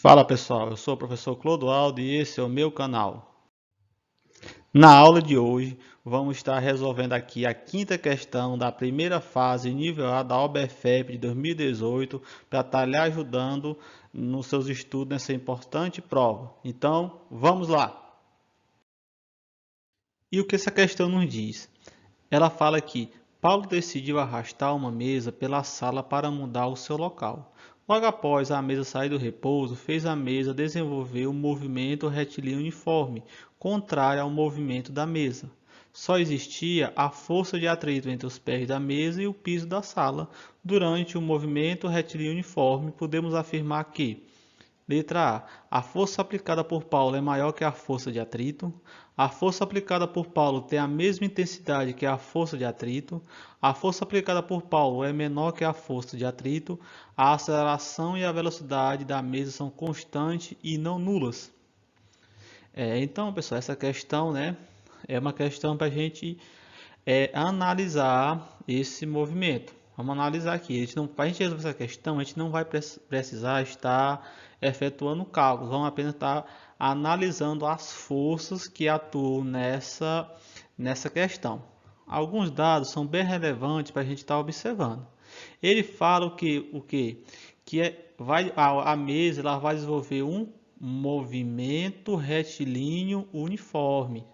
Fala pessoal, eu sou o professor Clodoaldo e esse é o meu canal. Na aula de hoje, vamos estar resolvendo aqui a quinta questão da primeira fase nível A da OBFEP de 2018 para estar lhe ajudando nos seus estudos nessa importante prova. Então, vamos lá! E o que essa questão nos diz? Ela fala que Paulo decidiu arrastar uma mesa pela sala para mudar o seu local. Logo após a mesa sair do repouso, fez a mesa desenvolver um movimento retilíneo uniforme, contrário ao movimento da mesa. Só existia a força de atrito entre os pés da mesa e o piso da sala. Durante o movimento retilíneo uniforme, podemos afirmar que: letra A. A força aplicada por Paulo é maior que a força de atrito. A força aplicada por Paulo tem a mesma intensidade que a força de atrito. A força aplicada por Paulo é menor que a força de atrito. A aceleração e a velocidade da mesa são constantes e não nulas. Então, pessoal, essa questão, é uma questão para a gente analisar esse movimento. Vamos analisar aqui. Para a gente resolver essa questão, a gente não vai precisar estar efetuando cálculos. Vamos apenas estar analisando as forças que atuam nessa questão. Alguns dados são bem relevantes para a gente estar observando. Ele fala a mesa ela vai desenvolver um movimento retilíneo uniforme.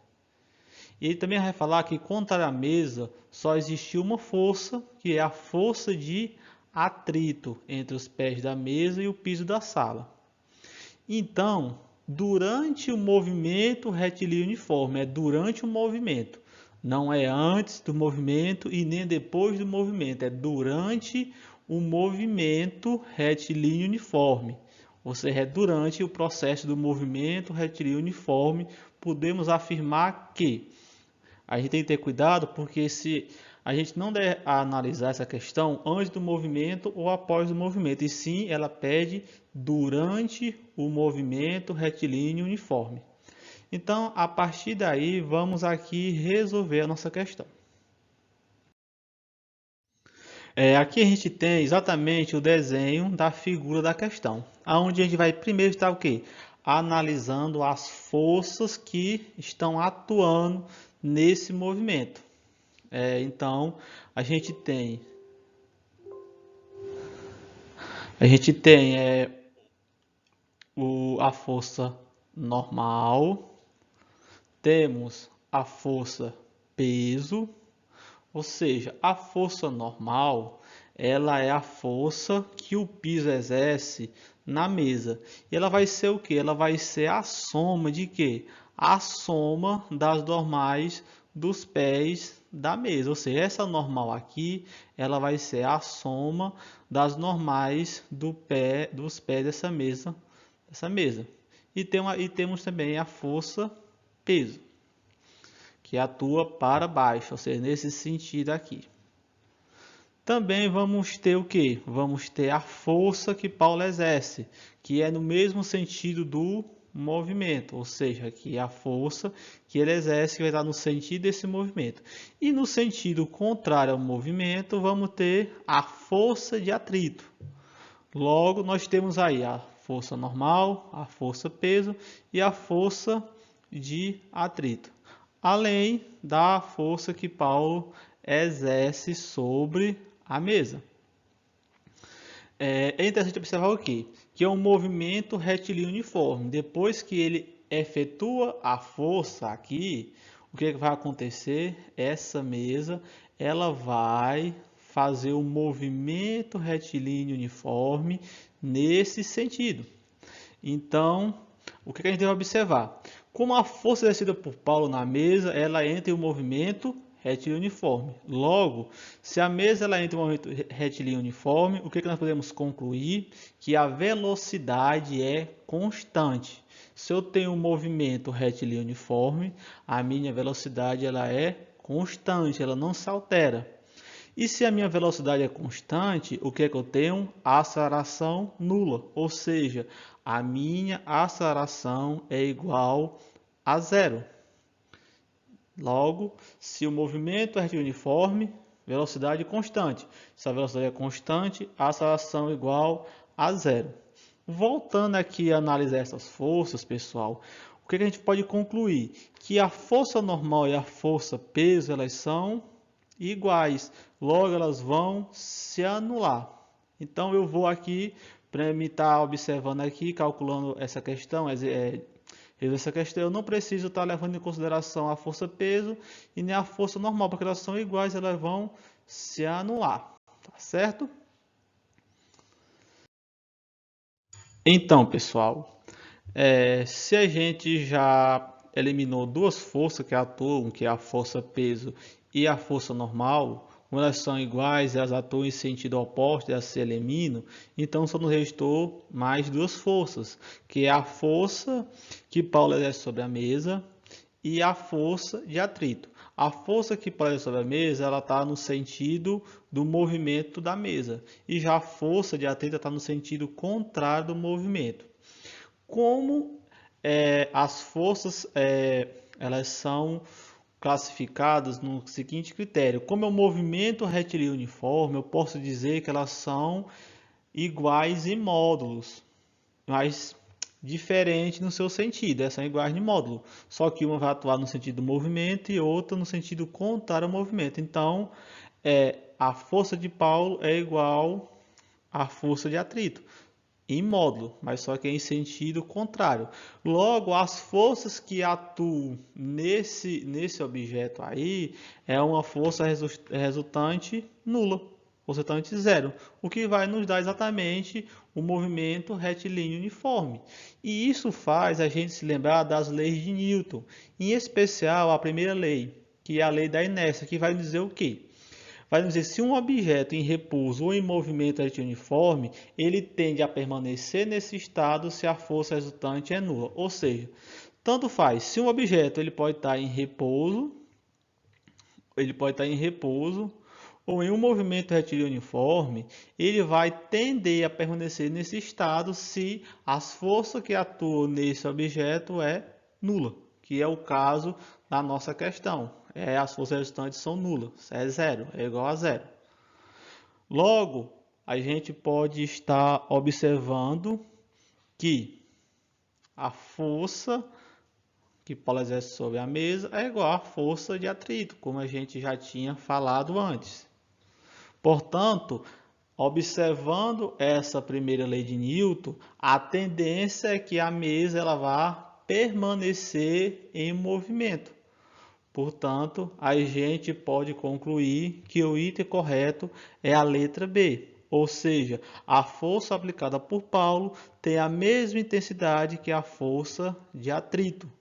E ele também vai falar que contra a mesa só existiu uma força, que é a força de atrito entre os pés da mesa e o piso da sala. Então, durante o movimento retilíneo uniforme, é durante o movimento, não é antes do movimento e nem depois do movimento, é durante o movimento retilíneo uniforme. Ou seja, é durante o processo do movimento retilíneo uniforme, podemos afirmar que a gente tem que ter cuidado, porque se a gente não deve analisar essa questão antes do movimento ou após o movimento, e sim ela pede durante o movimento retilíneo uniforme. Então, a partir daí, vamos aqui resolver a nossa questão. Aqui a gente tem exatamente o desenho da figura da questão, onde a gente vai primeiro estar o quê? Analisando as forças que estão atuando nesse movimento. Então, a gente tem a força normal, temos a força peso, ou seja, a força normal ela é a força que o piso exerce na mesa. E ela vai ser o que? Ela vai ser a soma de quê? A soma das normais dos pés da mesa. Ou seja, essa normal aqui, ela vai ser a soma das normais dos pés dessa mesa. E temos também a força peso, que atua para baixo, ou seja, nesse sentido aqui. Também vamos ter o que? Vamos ter a força que Paulo exerce, que é no mesmo sentido do movimento, ou seja, que a força que ele exerce vai estar no sentido desse movimento. E no sentido contrário ao movimento, vamos ter a força de atrito. Logo, nós temos aí a força normal, a força peso e a força de atrito, além da força que Paulo exerce sobre a mesa. É interessante observar o quê? Que é um movimento retilíneo uniforme. Depois que ele efetua a força aqui, o que vai acontecer? Essa mesa ela vai fazer um movimento retilíneo uniforme nesse sentido. Então, o que a gente deve observar? Como a força exercida por Paulo na mesa, ela entra em um movimento retilíneo uniforme. Logo, se a mesa ela entra em um movimento retilíneo uniforme, o que nós podemos concluir? Que a velocidade é constante. Se eu tenho um movimento retilíneo uniforme, a minha velocidade ela é constante, ela não se altera. E se a minha velocidade é constante, o que eu tenho? Aceleração nula, ou seja, a minha aceleração é igual a zero. Logo, se o movimento é uniforme, velocidade constante. Se a velocidade é constante, a aceleração é igual a zero. Voltando aqui a analisar essas forças, pessoal, o que a gente pode concluir? Que a força normal e a força peso, elas são iguais, logo elas vão se anular. Então eu vou aqui, para me estar observando aqui, calculando essa questão, eu não preciso estar levando em consideração a força peso e nem a força normal, porque elas são iguais, elas vão se anular, tá certo? Então, pessoal, se a gente já eliminou duas forças que atuam, que é a força peso e a força normal, como elas são iguais, elas atuam em sentido oposto, elas se eliminam, então só nos restou mais duas forças, que é a força que Paulo exerce sobre a mesa e a força de atrito. A força que Paulo exerce sobre a mesa, ela está no sentido do movimento da mesa, e já a força de atrito está no sentido contrário do movimento. Como as forças elas são classificadas no seguinte critério: como é um movimento retilíneo uniforme, eu posso dizer que elas são iguais em módulos, mas diferente no seu sentido. Elas são iguais em módulo, só que uma vai atuar no sentido do movimento e outra no sentido contrário ao movimento. Então, a força de Paulo é igual à força de atrito em módulo, mas só que é em sentido contrário. Logo, as forças que atuam nesse objeto aí é uma força resultante nula, resultante zero, o que vai nos dar exatamente o movimento retilíneo uniforme. E isso faz a gente se lembrar das leis de Newton, em especial a primeira lei, que é a lei da inércia, que vai dizer o quê? Vai dizer, se um objeto em repouso ou em movimento retilíneo uniforme, ele tende a permanecer nesse estado se a força resultante é nula. Ou seja, tanto faz, se um objeto ele pode estar em repouso, ou em um movimento retilíneo uniforme, ele vai tender a permanecer nesse estado se as forças que atuam nesse objeto é nula, que é o caso da nossa questão. As forças resultantes são nulas, é zero, é igual a zero. Logo, a gente pode estar observando que a força que Paulo exerce sobre a mesa é igual à força de atrito, como a gente já tinha falado antes. Portanto, observando essa primeira lei de Newton, a tendência é que a mesa ela vá permanecer em movimento. Portanto, a gente pode concluir que o item correto é a letra B, ou seja, a força aplicada por Paulo tem a mesma intensidade que a força de atrito.